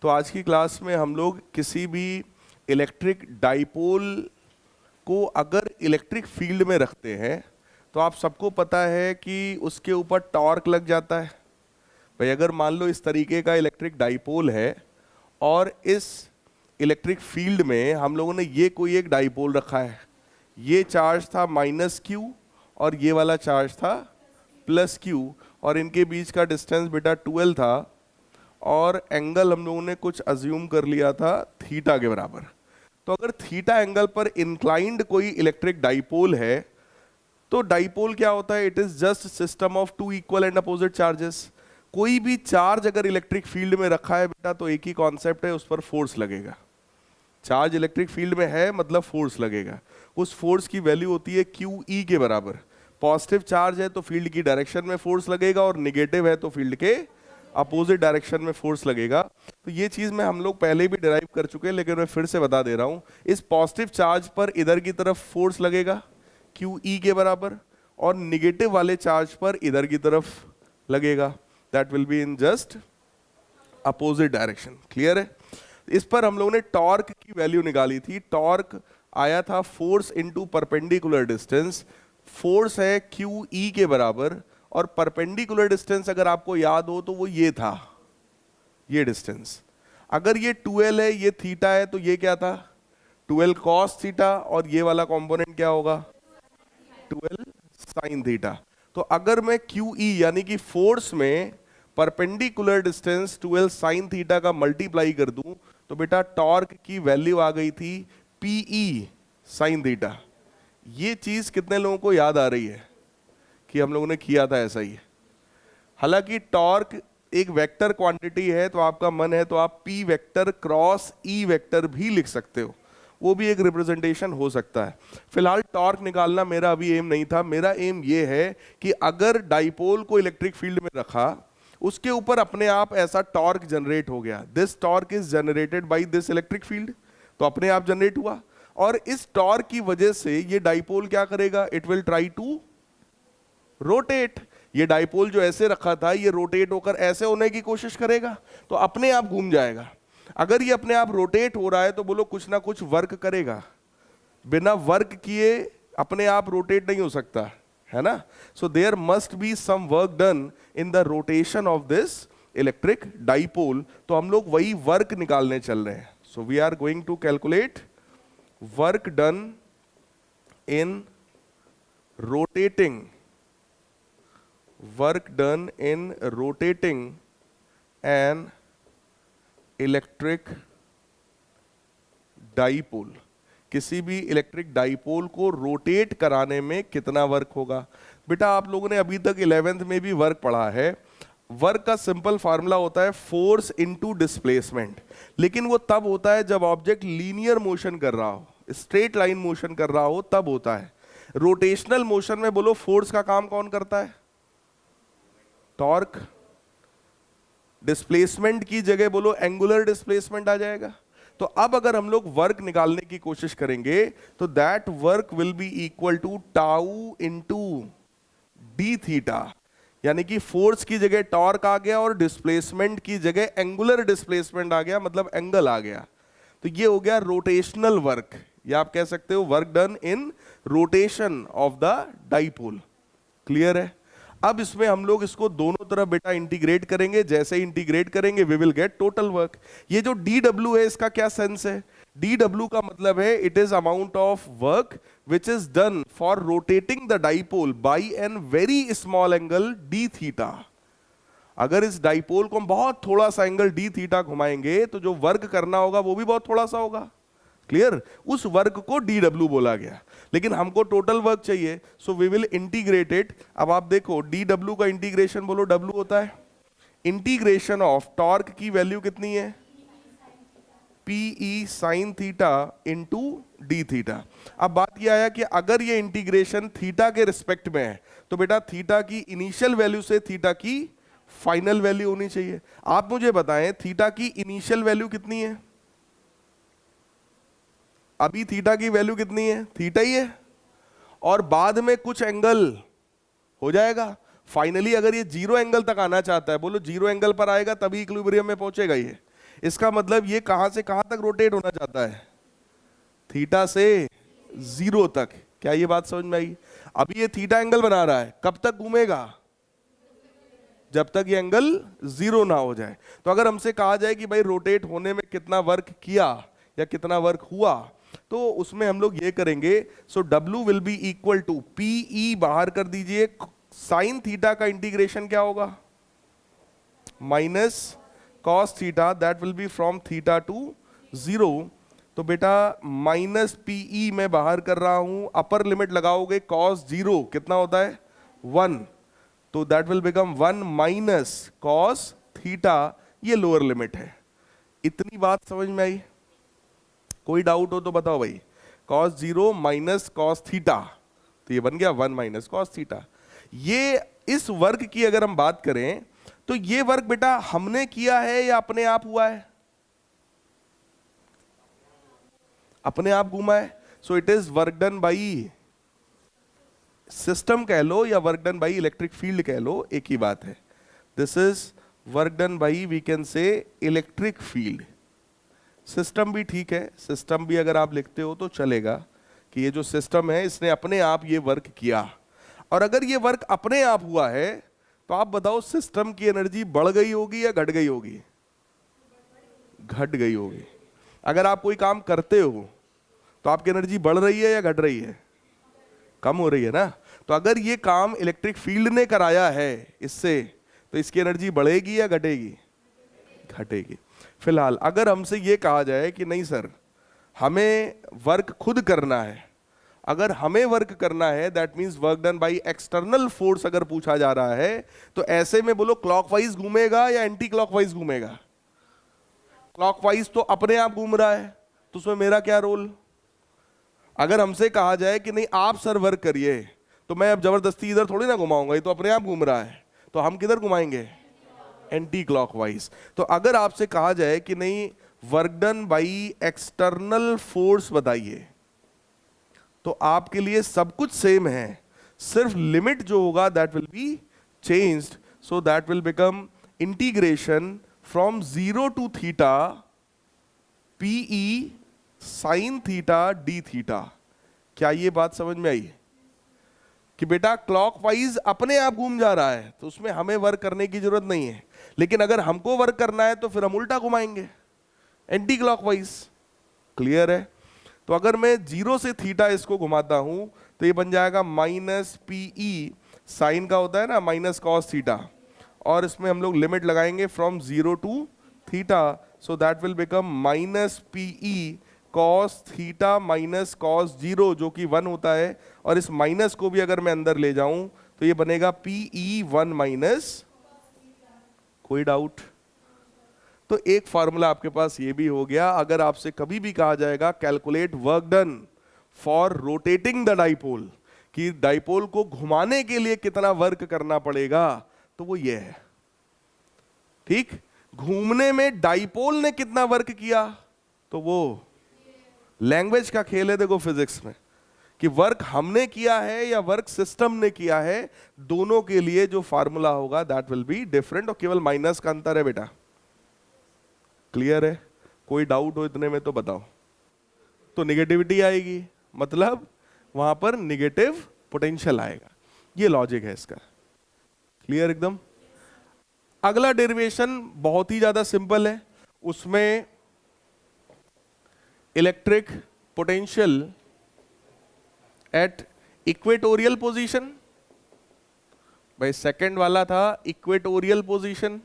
तो आज की क्लास में हम लोग किसी भी इलेक्ट्रिक डाइपोल को अगर इलेक्ट्रिक फील्ड में रखते हैं तो आप सबको पता है कि उसके ऊपर टॉर्क लग जाता है। भाई अगर मान लो इस तरीके का इलेक्ट्रिक डाइपोल है और इस इलेक्ट्रिक फील्ड में हम लोगों ने ये कोई एक डाइपोल रखा है, ये चार्ज था -q और ये वाला चार्ज था +q और इनके बीच का डिस्टेंस बेटा 12 था और एंगल हम लोगों ने कुछ अज्यूम कर लिया था थीटा के बराबर। तो अगर थीटा एंगल पर इंक्लाइंड कोई इलेक्ट्रिक डाइपोल है तो डाइपोल क्या होता है? It is just system of two equal and opposite charges. कोई भी चार्ज अगर इलेक्ट्रिक फील्ड में रखा है बेटा तो एक ही कॉन्सेप्ट है, उस पर फोर्स लगेगा। चार्ज इलेक्ट्रिक फील्ड में है मतलब फोर्स लगेगा। उस फोर्स की वैल्यू होती है QE के बराबर। पॉजिटिव चार्ज है तो फील्ड की डायरेक्शन में फोर्स लगेगा और निगेटिव है तो फील्ड के अपोजिट डायरेक्शन में फोर्स लगेगा। तो ये चीज में हम लोग पहले भी डिराइव कर चुके हैं लेकिन मैं फिर से बता दे रहा हूं। इस पॉजिटिव चार्ज पर इधर की तरफ फोर्स लगेगा QE के बराबर और निगेटिव वाले चार्ज पर इधर की तरफ लगेगा, that will be in just opposite direction. Clear है? इस पर हम लोगों ने टॉर्क की वैल्यू निकाली थी। टॉर्क आया था force into perpendicular distance. Force है QE के बराबर और परपेंडिकुलर डिस्टेंस अगर आपको याद हो तो वो ये था, ये डिस्टेंस। अगर ये 12 है, ये थीटा है, तो ये क्या था? 12 cos थीटा और ये वाला कंपोनेंट क्या होगा? 12 sin थीटा। तो अगर मैं QE यानी कि फोर्स में परपेंडिकुलर डिस्टेंस 12 sin थीटा का मल्टीप्लाई कर दूं तो बेटा टॉर्क की वैल्यू आ गई थी PE sin थीटा। ये चीज कितने लोगों को याद आ रही है कि हम लोगों ने किया था ऐसा ही? हालांकि टॉर्क एक वेक्टर क्वांटिटी है तो आपका मन है तो आप P vector cross E vector भी लिख सकते हो, वो भी एक रिप्रेजेंटेशन हो सकता है। फिलहाल टॉर्क निकालना मेरा अभी एम नहीं था। मेरा एम ये है कि अगर डाइपोल को इलेक्ट्रिक फील्ड में रखा, उसके ऊपर अपने आप ऐसा टॉर्क जनरेट हो गया, this torque is generated by this electric field, तो अपने आप जनरेट हुआ और इस टॉर्क की वजह से ये डाइपोल क्या करेगा? It will try to rotate. ये डाइपोल जो ऐसे रखा था ये रोटेट होकर ऐसे होने की कोशिश करेगा तो अपने आप घूम जाएगा। अगर ये अपने आप रोटेट हो रहा है तो बोलो कुछ ना कुछ वर्क करेगा, बिना वर्क किए अपने आप रोटेट नहीं हो सकता है ना। So there must be some work done in the rotation of this electric dipole. तो हम लोग वही वर्क निकालने चल रहे हैं। So we are going to calculate work done in rotating an electric dipole. किसी भी इलेक्ट्रिक डाइपोल को रोटेट कराने में कितना वर्क होगा? बेटा आप लोगों ने अभी तक 11th में भी वर्क पढ़ा है। वर्क का सिंपल फार्मूला होता है फोर्स इनटू डिस्प्लेसमेंट, लेकिन वो तब होता है जब ऑब्जेक्ट लीनियर मोशन कर रहा हो, स्ट्रेट लाइन मोशन कर रहा हो, तब होता है। रोटेशनल मोशन में बोलो फोर्स का काम कौन करता है? टॉर्क। डिस्प्लेसमेंट की जगह बोलो एंगुलर डिस्प्लेसमेंट आ जाएगा। तो अब अगर हम लोग वर्क निकालने की कोशिश करेंगे तो that work will be equal to tau into d theta, यानी कि फोर्स की जगह टॉर्क आ गया और डिस्प्लेसमेंट की जगह एंगुलर डिस्प्लेसमेंट आ गया, मतलब एंगल आ गया। तो ये हो गया रोटेशनल वर्क, या आप कह सकते हो work done in rotation of the dipole. Clear है? अब इसमें हम लोग इसको दोनों तरफ बेटा इंटीग्रेट करेंगे। जैसे ही इंटीग्रेट करेंगे we will get total work. ये जो dW है इसका क्या सेंस है? dW का मतलब है it is amount of work which is done for rotating the dipole by an very small angle d theta. अगर इस डाइपोल को हम बहुत थोड़ा सा एंगल d थीटा घुमाएंगे तो जो वर्क करना होगा वो भी बहुत थोड़ा सा होगा। क्लियर? उस वर्क को dW बोला गया, लेकिन हमको टोटल वर्क चाहिए, so we will integrate it. अब आप देखो dW का इंटीग्रेशन बोलो W होता है इंटीग्रेशन ऑफ टॉर्क की वैल्यू कितनी है? PE sin theta into D theta. अब बात यह आया कि अगर ये इंटीग्रेशन थीटा के रिस्पेक्ट में है तो बेटा थीटा की इनिशियल वैल्यू से थीटा की फाइनल वैल्यू होनी चाहिए। आप मुझे बताएं थीटा की इनिशियल वैल्यू कितनी है? अभी थीटा की वैल्यू कितनी है? थीटा ही है, और बाद में कुछ एंगल हो जाएगा। फाइनली अगर ये जीरो एंगल तक आना चाहता है, बोलो जीरो एंगल पर आएगा तभी इक्विलिब्रियम में पहुंचेगा ये। इसका मतलब ये कहां से कहां तक रोटेट होना चाहता है? थीटा से 0 तक। क्या ये बात समझ में आई? अभी ये थीटा एंगल बना रहा है, कब तक घूमेगा? जब तक ये एंगल 0 ना हो जाए। तो अगर हमसे कहा जाए कि भाई रोटेट होने में कितना वर्क किया या कितना वर्क हुआ, तो उसमें हम लोग ये करेंगे, so W will be equal to PE, बाहर कर दीजिए, साइन थीटा का इंटीग्रेशन क्या होगा? Minus cos theta, that will B from theta two 0। तो बेटा माइनस PE मैं बाहर कर रहा हूं, अपर लिमिट लगाओगे कॉस 0 कितना होता है? 1, तो that will become 1 minus cos theta, ये लोअर लिमिट है। इतनी बात समझ में आई? कोई डाउट हो तो बताओ भाई। कॉस 0 माइनस कॉस थीटा, तो ये बन गया 1 माइनस कॉस थीटा। ये इस वर्क की अगर हम बात करें तो ये वर्क बेटा हमने किया है या अपने आप हुआ है? अपने आप घूमा है। So it is work done by system कह लो या work done by electric field कह लो, एक ही बात है। This is work done by, we can say, electric field. System भी ठीक है, सिस्टम भी अगर आप लिखते हो तो चलेगा कि ये जो सिस्टम है इसने अपने आप ये वर्क किया। और अगर ये वर्क अपने आप हुआ है तो आप बताओ सिस्टम की एनर्जी बढ़ गई होगी या घट गई होगी? घट गई होगी। अगर आप कोई काम करते हो तो आपकी एनर्जी बढ़ रही है या घट रही है? कम हो रही है ना। तो अगर ये काम इलेक्ट्रिक फील्ड ने कराया है इससे, तो इसकी एनर्जी बढ़ेगी या घटेगी? घटेगी। फिलहाल अगर हमसे ये कहा जाए कि नहीं सर हमें वर्क खुद करना है, अगर हमें वर्क करना है that means work done by external force, अगर पूछा जा रहा है तो ऐसे में बोलो क्लॉकवाइज घूमेगा या एंटी क्लॉकवाइज घूमेगा? क्लॉकवाइज तो अपने आप घूम रहा है, तो उसमें मेरा क्या रोल? अगर हमसे कहा जाए कि नहीं आप सर वर्क करिए, तो मैं अब जबरदस्ती इधर थोड़ी ना घुमाऊंगा, ये तो अपने आप घूम रहा है, तो हम किधर घुमाएंगे? Anti clockwise. तो अगर आपसे कहा जाए कि नहीं work done by external force बताइए, तो आपके लिए सब कुछ सेम है, सिर्फ लिमिट जो होगा that will be changed. So that will become integration from 0 to theta PE sine theta d theta. क्या ये बात समझ में आई कि बेटा क्लॉकवाइज अपने आप घूम जा रहा है तो उसमें हमें वर्क करने की जरूरत नहीं है, लेकिन अगर हमको वर्क करना है तो फिर हम उल्टा घुमाएंगे, एंटी क्लॉकवाइज। क्लियर है? तो अगर मैं 0 से थीटा इसको घुमाता हूं तो ये बन जाएगा माइनस PE, साइन का होता है ना माइनस कॉस थीटा, और इसमें हम लोग लिमिट लगाएंगे from 0 to theta, so that will become minus PE cos theta minus cos 0 जो कि 1 होता है, और इस माइनस को भी अगर मैं अंदर ले जाऊं तो ये बनेगा PE 1 माइनस। कोई डाउट? तो एक फार्मूला आपके पास ये भी हो गया। अगर आपसे कभी भी कहा जाएगा calculate work done for rotating the dipole, कि डाइपोल को घुमाने के लिए कितना वर्क करना पड़ेगा, तो वो ये है। ठीक, घूमने में डाइपोल ने कितना वर्क किया, तो वो लैंग्वेज का खेल है देखो फिजिक्स में, कि वर्क हमने किया है या वर्क सिस्टम ने किया है, दोनों के लिए जो फार्मूला होगा दैट विल बी डिफरेंट, और केवल माइनस का अंतर है बेटा। क्लियर है? कोई डाउट हो इतने में तो बताओ। तो निगेटिविटी आएगी, मतलब वहां पर निगेटिव पोटेंशियल आएगा। ये लॉजिक है इसका। क्लियर एकदम? अगला डेरिवेशन बहुत ही ज्यादा सिंपल है, उसमें electric potential at equatorial position, भाई सेकंड वाला था इक्वेटोरियल पोजीशन,